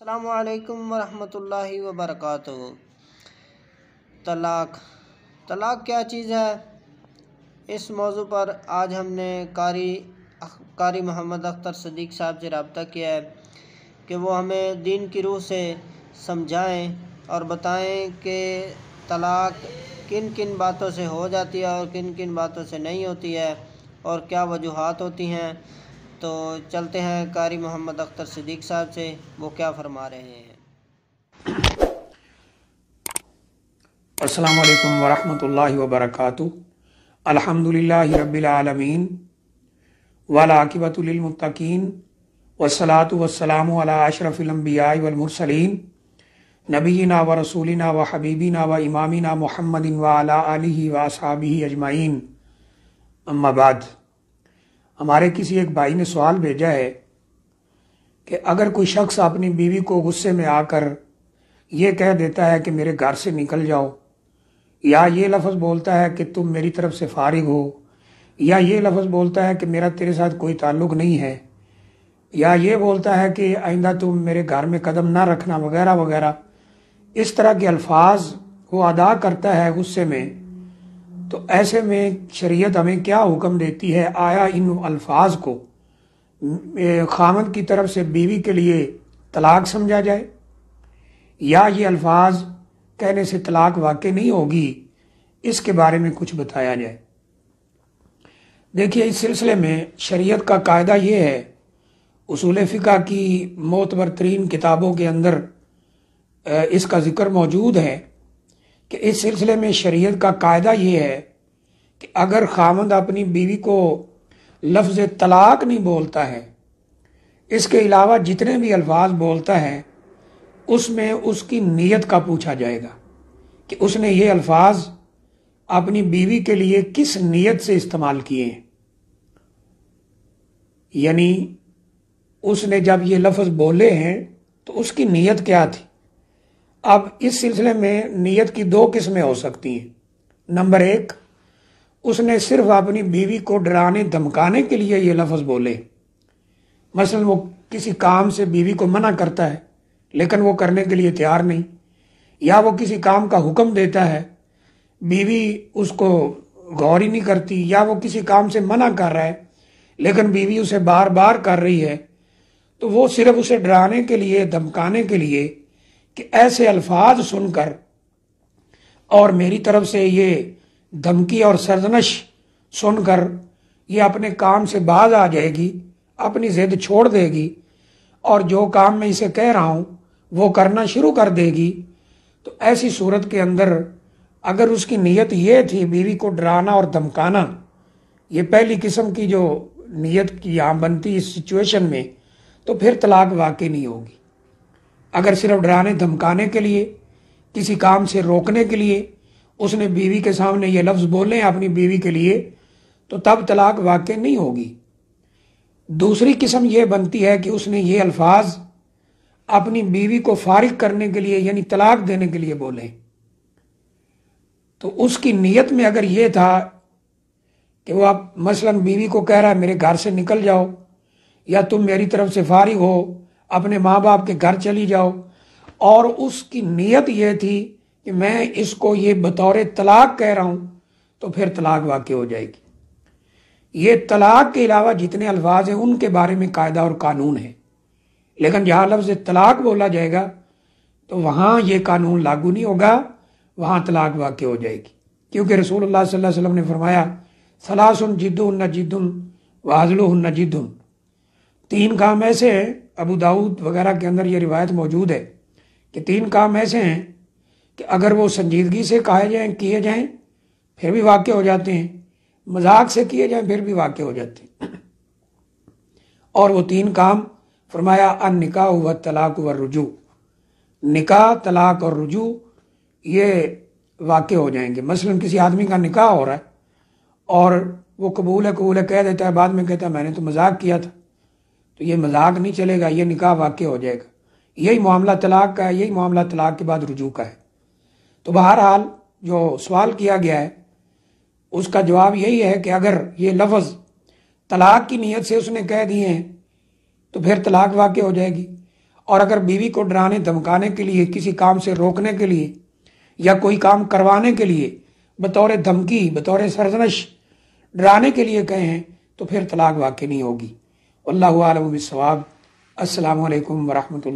السلام علیکم ورحمۃ اللہ وبرکاتہ۔ طلاق کیا چیز ہے؟ اس موضوع پر آج ہم نے قاری محمد اختر صدیق صاحب سے رابطہ کیا ہے کہ وہ ہمیں دین کی روح سے سمجھائیں اور بتائیں کہ طلاق کن کن باتوں سے ہو جاتی ہے اور کن کن باتوں سے نہیں ہوتی ہے اور کیا وجوہات ہوتی ہیں۔ تو چلتے ہیں قاری محمد اختر صدیق صاحب سے، وہ کیا فرما رہے ہیں۔ السلام علیکم ورحمۃ اللہ وبرکاتہ۔ الحمدللہ رب العالمین والعاقبۃ للمتقین والصلاۃ والسلام علی اشرف الانبیاء والمرسلین نبینا و رسولنا و حبیبنا و امامنا محمد وعلی آلہ و اصحابہ اجمعین، اما بعد۔ ہمارے کسی ایک بھائی نے سوال بھیجا ہے کہ اگر کوئی شخص اپنی بیوی کو غصے میں آ کر یہ کہہ دیتا ہے کہ میرے گھر سے نکل جاؤ، یا یہ لفظ بولتا ہے کہ تم میری طرف سے فارغ ہو، یا یہ لفظ بولتا ہے کہ میرا تیرے ساتھ کوئی تعلق نہیں ہے، یا یہ بولتا ہے کہ آئندہ تم میرے گھر میں قدم نہ رکھنا وغیرہ وغیرہ، اس طرح کے الفاظ وہ ادا کرتا ہے غصے میں، تو ایسے میں شریعت ہمیں کیا حکم دیتی ہے؟ آیا ان الفاظ کو خاوند کی طرف سے بیوی کے لیے طلاق سمجھا جائے، یا یہ الفاظ کہنے سے طلاق واقع نہیں ہوگی؟ اس کے بارے میں کچھ بتایا جائے۔ دیکھیے، اس سلسلے میں شریعت کا قاعدہ یہ ہے، اصول فقہ کی معتبر ترین کتابوں کے اندر اس کا ذکر موجود ہے کہ اس سلسلے میں شریعت کا قاعدہ یہ ہے کہ اگر خاوند اپنی بیوی کو لفظ طلاق نہیں بولتا ہے، اس کے علاوہ جتنے بھی الفاظ بولتا ہے، اس میں اس کی نیت کا پوچھا جائے گا کہ اس نے یہ الفاظ اپنی بیوی کے لیے کس نیت سے استعمال کیے ہیں، یعنی اس نے جب یہ لفظ بولے ہیں تو اس کی نیت کیا تھی۔ اب اس سلسلے میں نیت کی دو قسمیں ہو سکتی ہیں۔ نمبر ایک، اس نے صرف اپنی بیوی کو ڈرانے دھمکانے کے لیے یہ لفظ بولے، مثلا وہ کسی کام سے بیوی کو منع کرتا ہے لیکن وہ کرنے کے لیے تیار نہیں، یا وہ کسی کام کا حکم دیتا ہے، بیوی اس کو غور ہی نہیں کرتی، یا وہ کسی کام سے منع کر رہا ہے لیکن بیوی اسے بار بار کر رہی ہے، تو وہ صرف اسے ڈرانے کے لیے دھمکانے کے لیے کہ ایسے الفاظ سن کر اور میری طرف سے یہ دھمکی اور سرزنش سن کر یہ اپنے کام سے باز آ جائے گی، اپنی ضد چھوڑ دے گی اور جو کام میں اسے کہہ رہا ہوں وہ کرنا شروع کر دے گی، تو ایسی صورت کے اندر اگر اس کی نیت یہ تھی بیوی کو ڈرانا اور دھمکانا، یہ پہلی قسم کی جو نیت کی یہاں بنتی اس سچویشن میں، تو پھر طلاق واقع نہیں ہوگی۔ اگر صرف ڈرانے دھمکانے کے لیے، کسی کام سے روکنے کے لیے اس نے بیوی کے سامنے یہ لفظ بولے ہیں اپنی بیوی کے لیے، تو تب طلاق واقع نہیں ہوگی۔ دوسری قسم یہ بنتی ہے کہ اس نے یہ الفاظ اپنی بیوی کو فارغ کرنے کے لیے یعنی طلاق دینے کے لیے بولے، تو اس کی نیت میں اگر یہ تھا کہ وہ اب مثلا بیوی کو کہہ رہا ہے میرے گھر سے نکل جاؤ، یا تم میری طرف سے فارغ ہو، اپنے ماں باپ کے گھر چلی جاؤ، اور اس کی نیت یہ تھی کہ میں اس کو یہ بطور طلاق کہہ رہا ہوں، تو پھر طلاق واقع ہو جائے گی۔ یہ طلاق کے علاوہ جتنے الفاظ ہیں ان کے بارے میں قاعدہ اور قانون ہے، لیکن جہاں لفظ طلاق بولا جائے گا تو وہاں یہ قانون لاگو نہیں ہوگا، وہاں طلاق واقع ہو جائے گی، کیونکہ رسول اللہ صلی اللہ علیہ وسلم نے فرمایا ثلاث جدہن جد وعزلہن جد، تین کام ایسے ہیں، ابو داؤد وغیرہ کے اندر یہ روایت موجود ہے کہ تین کام ایسے ہیں کہ اگر وہ سنجیدگی سے کیے جائیں پھر بھی واقع ہو جاتے ہیں، مذاق سے کیے جائیں پھر بھی واقع ہو جاتے ہیں، اور وہ تین کام فرمایا النکاح والطلاق والرجوع، نکاح، طلاق اور رجوع یہ واقع ہو جائیں گے۔ مثلا کسی آدمی کا نکاح ہو رہا ہے اور وہ قبول ہے کہہ دیتا ہے، بعد میں کہتا ہے میں نے تو مذاق کیا تھا، تو یہ مذاق نہیں چلے گا، یہ نکاح واقع ہو جائے گا۔ یہی معاملہ طلاق کا ہے، یہی معاملہ طلاق کے بعد رجوع کا ہے۔ تو بہرحال جو سوال کیا گیا ہے اس کا جواب یہی ہے کہ اگر یہ لفظ طلاق کی نیت سے اس نے کہہ دیے ہیں تو پھر طلاق واقع ہو جائے گی، اور اگر بیوی کو ڈرانے دھمکانے کے لیے، کسی کام سے روکنے کے لیے یا کوئی کام کروانے کے لیے بطور دھمکی، بطور سرزنش ڈرانے کے لیے کہے ہیں تو پھر طلاق واقع نہیں ہوگی۔ واللہ اعلم بالصواب۔ السلام علیکم ورحمۃ اللہ۔